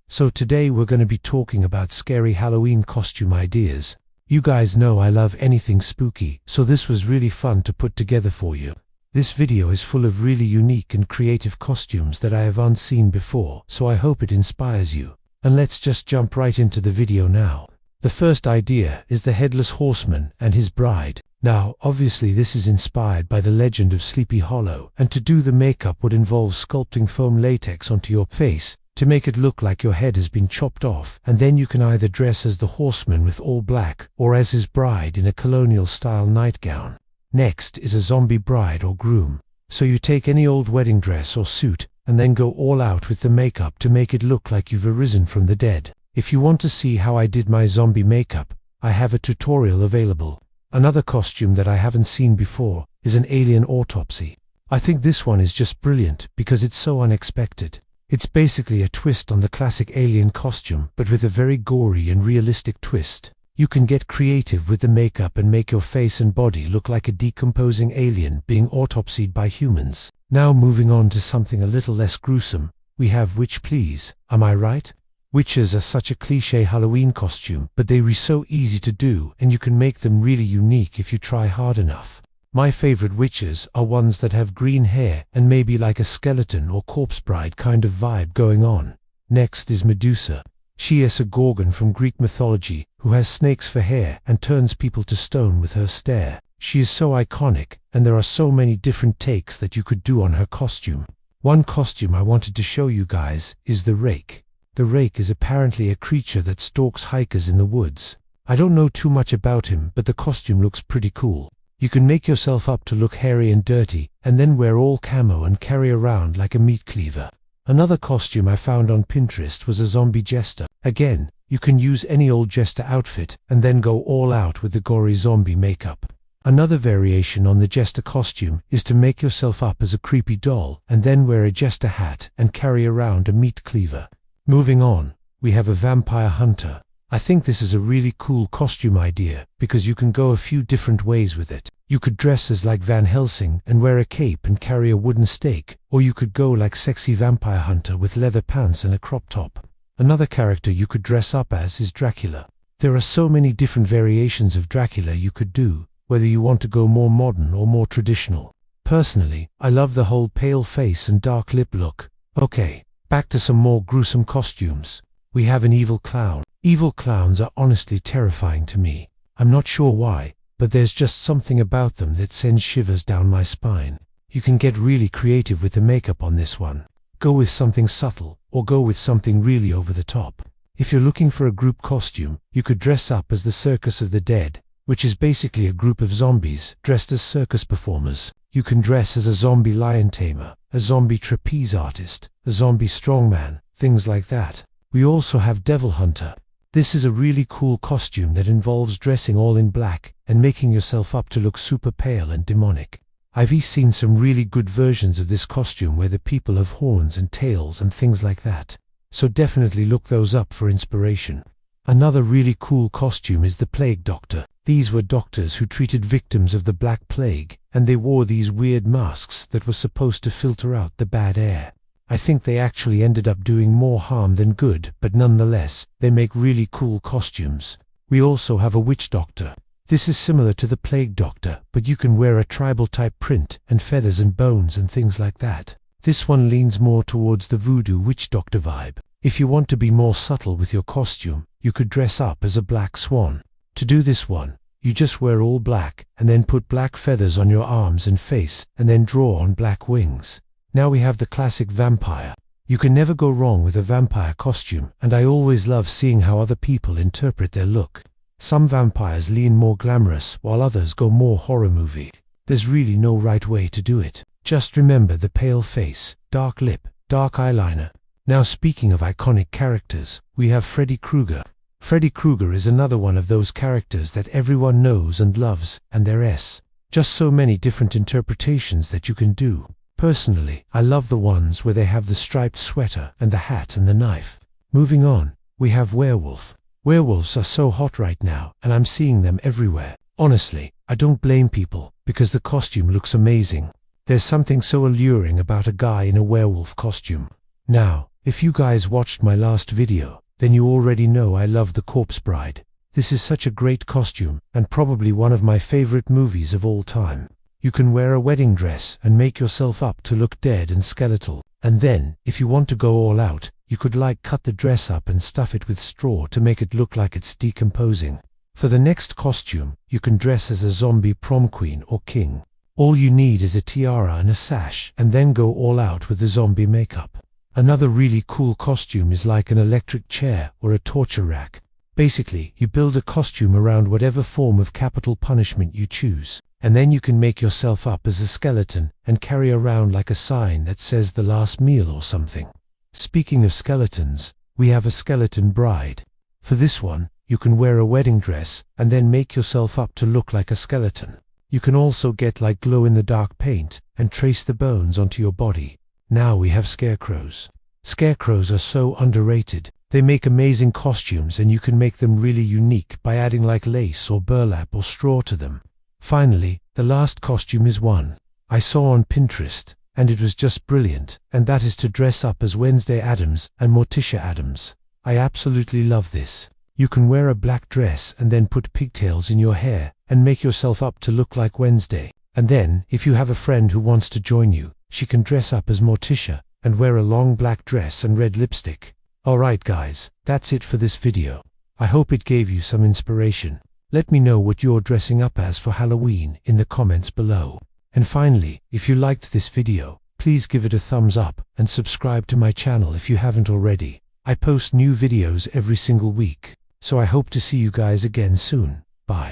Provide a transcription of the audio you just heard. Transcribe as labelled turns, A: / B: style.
A: So today we're going to be talking about scary Halloween costume ideas. You guys know I love anything spooky, so this was really fun to put together for you. This video is full of really unique and creative costumes that I have unseen before, so I hope it inspires you. And let's just jump right into the video now. The first idea is the Headless Horseman and his bride. Now, obviously this is inspired by the legend of Sleepy Hollow, and to do the makeup would involve sculpting foam latex onto your face to make it look like your head has been chopped off, and then you can either dress as the horseman with all black or as his bride in a colonial-style nightgown. Next is a zombie bride or groom. So you take any old wedding dress or suit and then go all out with the makeup to make it look like you've arisen from the dead. If you want to see how I did my zombie makeup, I have a tutorial available. Another costume that I haven't seen before is an alien autopsy. I think this one is just brilliant because it's so unexpected. It's basically a twist on the classic alien costume, but with a very gory and realistic twist. You can get creative with the makeup and make your face and body look like a decomposing alien being autopsied by humans. Now moving on to something a little less gruesome, we have Witch Please. Am I right? Witches are such a cliché Halloween costume, but they're so easy to do and you can make them really unique if you try hard enough. My favorite witches are ones that have green hair and maybe like a skeleton or corpse bride kind of vibe going on. Next is Medusa. She is a gorgon from Greek mythology who has snakes for hair and turns people to stone with her stare. She is so iconic, and there are so many different takes that you could do on her costume. One costume I wanted to show you guys is the Rake. The Rake is apparently a creature that stalks hikers in the woods. I don't know too much about him, but the costume looks pretty cool. You can make yourself up to look hairy and dirty, and then wear all camo and carry around like a meat cleaver. Another costume I found on Pinterest was a zombie jester. Again, you can use any old jester outfit and then go all out with the gory zombie makeup. Another variation on the jester costume is to make yourself up as a creepy doll and then wear a jester hat and carry around a meat cleaver. Moving on, we have a vampire hunter. I think this is a really cool costume idea because you can go a few different ways with it. You could dress as like Van Helsing and wear a cape and carry a wooden stake, or you could go like sexy vampire hunter with leather pants and a crop top. Another character you could dress up as is Dracula. There are so many different variations of Dracula you could do, whether you want to go more modern or more traditional. Personally, I love the whole pale face and dark lip look. Okay, back to some more gruesome costumes. We have an evil clown. Evil clowns are honestly terrifying to me. I'm not sure why, but there's just something about them that sends shivers down my spine. You can get really creative with the makeup on this one. Go with something subtle, or go with something really over the top. If you're looking for a group costume, you could dress up as the Circus of the Dead, which is basically a group of zombies dressed as circus performers. You can dress as a zombie lion tamer, a zombie trapeze artist, a zombie strongman, things like that. We also have Devil Hunter. This is a really cool costume that involves dressing all in black and making yourself up to look super pale and demonic. I've seen some really good versions of this costume where the people have horns and tails and things like that. So definitely look those up for inspiration. Another really cool costume is the Plague Doctor. These were doctors who treated victims of the Black Plague, and they wore these weird masks that were supposed to filter out the bad air. I think they actually ended up doing more harm than good, but nonetheless, they make really cool costumes. We also have a Witch Doctor. This is similar to the Plague Doctor, but you can wear a tribal type print and feathers and bones and things like that. This one leans more towards the voodoo Witch Doctor vibe. If you want to be more subtle with your costume, you could dress up as a black swan. To do this one, you just wear all black and then put black feathers on your arms and face and then draw on black wings. Now we have the classic vampire. You can never go wrong with a vampire costume, and I always love seeing how other people interpret their look. Some vampires lean more glamorous, while others go more horror movie. There's really no right way to do it. Just remember the pale face, dark lip, dark eyeliner. Now speaking of iconic characters, we have Freddy Krueger. Freddy Krueger is another one of those characters that everyone knows and loves, and there's just so many different interpretations that you can do. Personally, I love the ones where they have the striped sweater and the hat and the knife. Moving on, we have werewolf. Werewolves are so hot right now, and I'm seeing them everywhere. Honestly, I don't blame people, because the costume looks amazing. There's something so alluring about a guy in a werewolf costume. Now, If you guys watched my last video, then you already know I love The Corpse Bride. This is such a great costume, and probably one of my favorite movies of all time. You can wear a wedding dress and make yourself up to look dead and skeletal. And then, if you want to go all out, you could cut the dress up and stuff it with straw to make it look like it's decomposing. For the next costume, you can dress as a zombie prom queen or king. All you need is a tiara and a sash, and then go all out with the zombie makeup. Another really cool costume is like an electric chair or a torture rack. Basically, you build a costume around whatever form of capital punishment you choose, and then you can make yourself up as a skeleton and carry around like a sign that says the last meal or something. Speaking of skeletons, we have a skeleton bride. For this one, you can wear a wedding dress and then make yourself up to look like a skeleton. You can also get glow-in-the-dark paint and trace the bones onto your body. Now we have scarecrows. Scarecrows are so underrated. They make amazing costumes, and you can make them really unique by adding lace or burlap or straw to them. Finally, the last costume is one I saw on Pinterest, and it was just brilliant, and that is to dress up as Wednesday Addams and Morticia Addams. I absolutely love this. You can wear a black dress and then put pigtails in your hair and make yourself up to look like Wednesday. And then, if you have a friend who wants to join you, she can dress up as Morticia and wear a long black dress and red lipstick. Alright guys, that's it for this video. I hope it gave you some inspiration. Let me know what you're dressing up as for Halloween in the comments below. And finally, if you liked this video, please give it a thumbs up and subscribe to my channel if you haven't already. I post new videos every single week, so I hope to see you guys again soon. Bye.